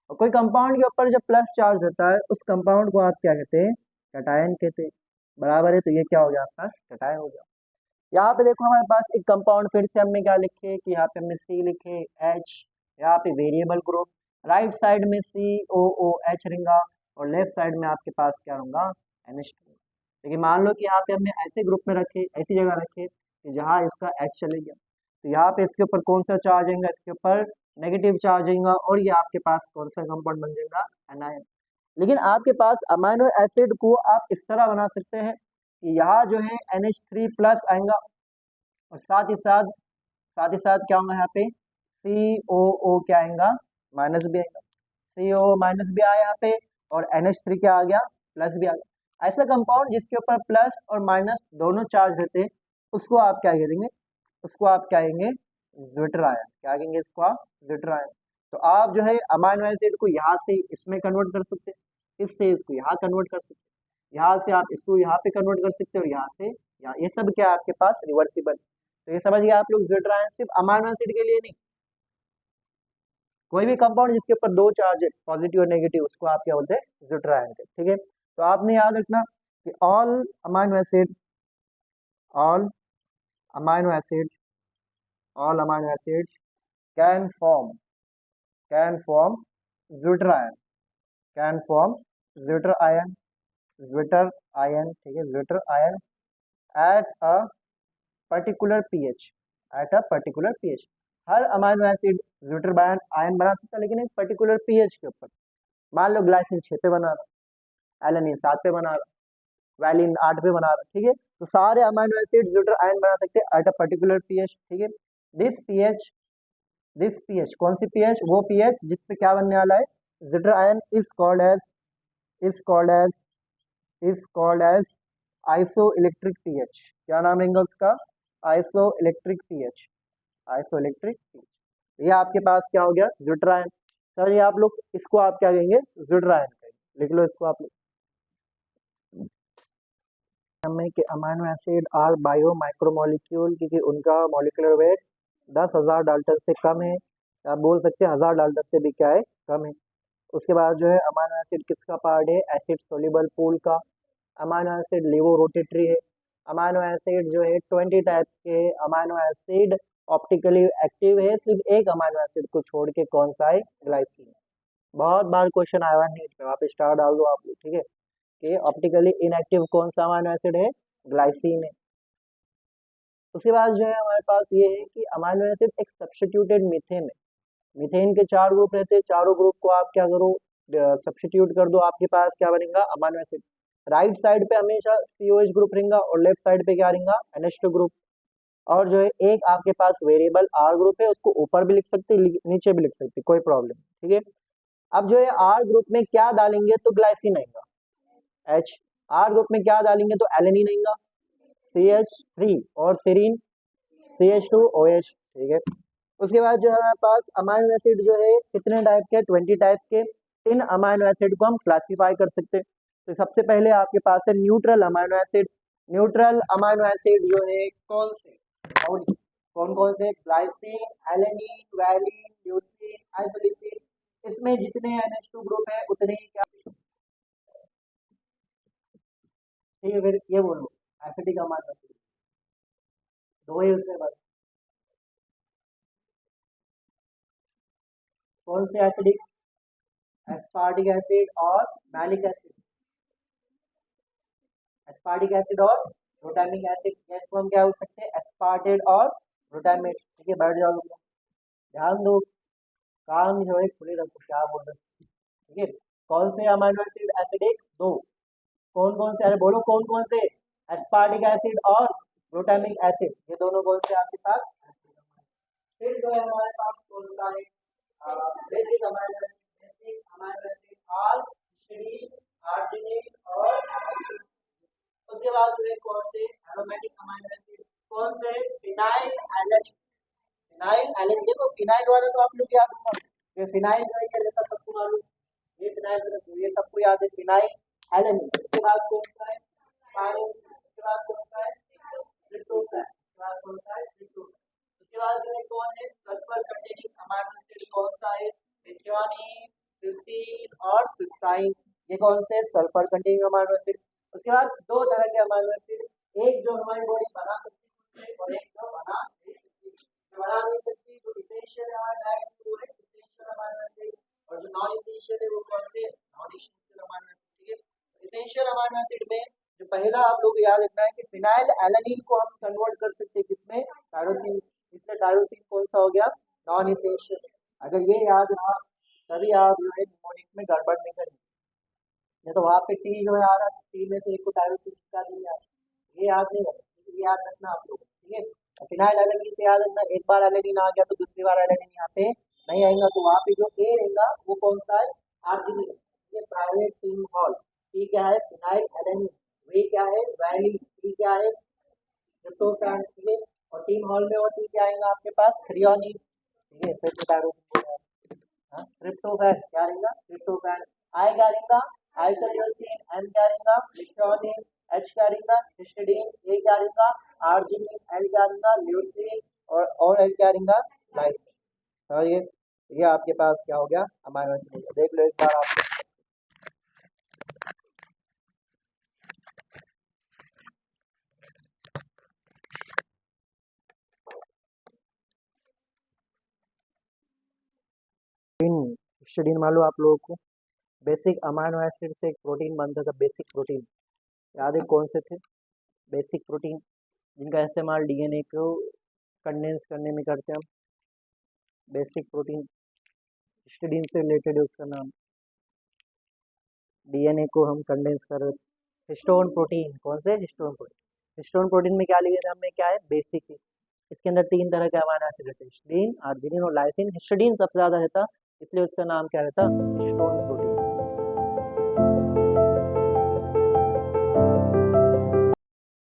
और कोई कंपाउंड के ऊपर जब प्लस चार्ज होता है उस कंपाउंड को आप क्या कहते हैं? कैटायन कहते हैं, बराबर है। तो ये क्या हो गया आपका? कैटायन हो गया। यहाँ पे देखो हमारे पास एक कंपाउंड, फिर से हमने क्या लिखे कि यहाँ पे हमने C लिखे, H, यहाँ पे वेरिएबल ग्रुप, राइट साइड में COOH रहेगा, और लेफ्ट साइड में आपके पास क्या होगा? NH2। लेकिन मान लो कि यहाँ पे हमने ऐसे ग्रुप में रखे, ऐसी जगह रखे कि जहाँ इसका H चले गया, तो यहाँ पे इसके ऊपर कौन सा चार्ज आएगा, इसके ऊपर नेगेटिव चार्ज आएगा, और ये आपके पास कौन सा कंपाउंड बन जाएगा, एनायन। लेकिन आपके पास अमाइनो एसिड को आप इस तरह बना सकते हैं कि यहाँ जो है NH3+ आएगा, और साथ ही साथ क्या होगा यहाँ पे COO क्या आएगा, माइनस भी आएगा, CO माइनस भी आया यहाँ पे, और NH3 क्या आ गया, प्लस भी आ गया। ऐसा कंपाउंड जिसके ऊपर प्लस और माइनस दोनों चार्ज रहते हैं, उसको आप क्या करेंगे, उसको आप क्या कहेंगे, ज्विटर आयन। क्या कहेंगे इसको आप, ज्विटर आयन। तो आप जो है अमाइनो एसिड को यहाँ से इसमें कन्वर्ट कर सकते हैं, इससे इसको यहाँ कन्वर्ट कर सकते हैं, यहाँ से आप इसको यहाँ पे कन्वर्ट कर सकते हो, और यहाँ से यहाँ, ये सब क्या है आपके पास रिवर्सिबल। तो ये समझ गए आप लोग, ज्विटर आयन सिर्फ अमाइनो एसिड के लिए नहीं, कोई भी कंपाउंड जिसके ऊपर दो चार्ज है, पॉजिटिव और नेगेटिव, उसको आप क्या बोलते हैं, ज्विटर आयन के। ठीक है, तो आपने याद रखना कि all amino acid all amino acids all amino acids can form zwitter ion, can form zwitter ion, ठीक है, zwitter ion at a particular pH, at a particular pH। Her amino acid zwitter ion बना सकता है, लेकिन एक particular pH के ऊपर। मान लो ग्लाइसिन 6 पे बना रहा, एलेनिन 7 पे बना रहा, वैलिन 8 पे बना रहा, ठीक है। तो सारे अमाइनो एसिड ज्विटर आयन बना सकते हैं एट अ पर्टिकुलर पीएच, ठीक है। दिस पीएच कौन सी पीएच, वो पीएच जिस पे क्या बनने वाला है, zwitter ion is called as isoelectric pH. क्या नाम रहेगा उसका, आइसोइलेक्ट्रिक पीएच, आइसोइलेक्ट्रिक पीएच। ये आपके पास क्या हो गया, ज्विटर आयन। सर ये आप लोग इसको आप क्या कहेंगे, ज्विटर आयन कहेंगे, लिख लो इसको आप लोग में कि amino acid are bio micromolecule, क्योंकि उनका मॉलिक्यूलर वेट 10,000 डाल्टन से कम है, आप बोल सकते हैं 1000 डाल्टन से भी क्या है, कम है। उसके बाद जो है अमाइनो एसिड किसका पार्ट है, एसिड सोल्यूबल पूल का। अमाइनो एसिड लिवो रोटेटरी है। अमाइनो एसिड जो है 20 टाइप के अमाइनो एसिड ऑप्टिकली एक्टिव है, सिर्फ एक अमाइनो एसिड को छोड़ के, कौन सा है, ग्लाइसिन। बहुत बार क्वेश्चन आया हुआ नीट में, वहाँ पे स्टार डाल दो आप लोग, ठीक है, कि ऑप्टिकली इनएक्टिव कौन सा अमाइनो एसिड है, ग्लाइसिन है। उसके बाद जो है हमारे पास ये है कि अमाइनो एसिड एक सब्स्टिट्यूटेड मीथेन है। मीथेन के 4 ग्रुप रहते हैं, चारों ग्रुप को आप क्या करो, सब्स्टिट्यूट कर दो, आपके पास क्या बनेगा, अमाइनो एसिड। राइट साइड पे हमेशा COH ग्रुप रहेगा, और लेफ्ट साइड पे क्या रहेगा, NH2 ग्रुप। और जो है एक आपके पास वेरिएबल R ग्रुप है, उसको ऊपर भी लिख सकते, नीचे भी लिख सकते, कोई प्रॉब्लम, ठीक है। अब जो है R ग्रुप में क्या डालेंगे तो ग्लाइसिन आएगा, H। R ग्रुप में क्या डालेंगे तो एलेनिन आएगा, CH3, और सेरीन CH2OH, ठीक है। उसके बाद जो है हमारे पास अमाइनो एसिड जो है कितने टाइप के, 20 टाइप के। इन अमाइनो एसिड को हम क्लासिफाई कर सकते हैं। तो सबसे पहले आपके पास है neutral amino acid. Neutral amino acid जो है कौन से, कौन कौन से, ग्लाइसिन, एलेनिन, वैलिन, ल्यूसीन, आइसोलिसिन। इसमें जितने NH2 ग्रुप है उतने ही क्या, ठीक है। फिर ये बोलो एसिडिक अमाइनो एसिड, दो ही उसमें बस, कौन से एसिडिक, एस्पार्टिक एसिड और मैलिक एसिड, एस्पार्टिक एसिड और ग्लूटामिक एसिड। इसको हम क्या बोल सकते हैं, एस्पार्टेट और ग्लूटामेट, ठीक है। बैठ जाओ लोग, ध्यान दो, कान जो है खुले रखो, क्या बोल रहे हैं, ठीक है। कौन से अमाइनो एसिड एसिडिक, दो, कौन कौन से, अरे बोलो कौन कौन से, एस्पार्टिक एसिड और ग्लूटामिक एसिड, ये दोनों कौन से आपके पास। फिर जो है हमारे पास कौन सा है, basic amino acid, basic amino acid are, histidine, arginine और लाइसिन। उसके बाद जो है कौन से एरोमेटिक अमाइनो एसिड, कौन से, फिनाइल एलेनिन, फिनाइल एलेनिन। देखो फिनाइल वाले तो आप लोग याद रखो, ये फिनाइल जो है ये रहता सबको मालूम, ये फिनाइल रखो, ये सबको याद है, फिनाइल एलेनिन। उसके बाद कौन सा है, उसके बाद कौन सा है, ट्रिप्टोफैन, उसके बाद कौन सा है, ट्रिप्टोफैन। उसके बाद जो है कौन है, सल्फर कंटेनिंग अमाइनो एसिड, कौन सा है, मेथियोनिन, सिस्टीन और सिस्टाइन। ये कौन से, सल्फर कंटेनिंग अमाइनो एसिड। उसके बाद दो तरह के अमाइनो एसिड, एक जो हमारी बॉडी बना सकती है और एक जो बना नहीं सकती। जो बना नहीं सकती जो इसेंशियल है हमारे डाइट में, वो है इसेंशियल अमाइनो एसिड, और जो नॉन इसेंशियल है वो कौन से, नॉन इसेंशियल अमाइनो एसिड, ठीक है। इसेंशियल अमाइनो एसिड में जो पहला आप लोग याद रखना है कि फिनाइल एलेनिन को हम कन्वर्ट कर सकते हैं किसमें, टायरोसिन। इसमें टायरोसिन कौन सा हो गया, नॉन इसेंशियल। अगर ये याद रहा तभी आप जो है निमोनिक में गड़बड़ नहीं करेंगे। नहीं तो वहाँ पे टी जो है आ रहा है, टी में से एक को टायरोसिन का दिया, ये याद नहीं रखना, ये याद रखना आप लोग, ठीक है। फिनाइल एलेनिन से याद रखना, एक बार एलेनिन आ गया तो दूसरी बार एलेनिन यहाँ पे नहीं आएगा, तो वहाँ पे जो ए रहेगा वो कौन सा है, आर्जिनिन। ये प्राइवेट टीम हॉल, टी क्या है, फिनाइल एलेनिन, वे क्या है, वैलिन, टी क्या है, ट्रिप्टोफैन, ठीक है। और टीम हॉल में और टी क्या आएगा आपके पास, थ्रियोनिन, ठीक है। फिर तो टायरोसिन हो गया। हाँ, ट्रिप्टोफैन क्या रहेगा, ट्रिप्टोफैन। आई क्या रहेगा, आइसोल्यूसिन। एन क्या रहेगा, लिथ्योनिन। एच क्या रहेगा, हिस्टिडीन। ए क्या रहेगा, आर्जिनिन। एल क्या रहेगा, ल्यूसीन। और एल क्या रहेगा, लाइसिन। और ये आपके पास क्या हो गया, अमाइनो एसिड। देख लो एक बार आप। हिस्टिडीन मान लो आप लोगों को, बेसिक अमाइनो एसिड से एक प्रोटीन बनता था, बेसिक प्रोटीन, याद है कौन से थे, बेसिक प्रोटीन, जिनका इस्तेमाल डीएनए को कंडेंस करने में करते हैं हम। बेसिक प्रोटीन हिस्टिडीन से रिलेटेड है उसका नाम, डीएनए को हम कंडेंस कर। हिस्टोन प्रोटीन, कौन से, हिस्टोन प्रोटीन। हिस्टोन प्रोटीन में क्या लिया था हमने, क्या है, बेसिक है। इसके अंदर 3 तरह के अमाइनो एसिड रहते हैं, हिस्टिडीन, आर्जिनिन और लाइसिन। हिस्टिडीन सबसे ज्यादा रहता, इसलिए उसका नाम क्या रहता, हिस्टोन प्रोटीन।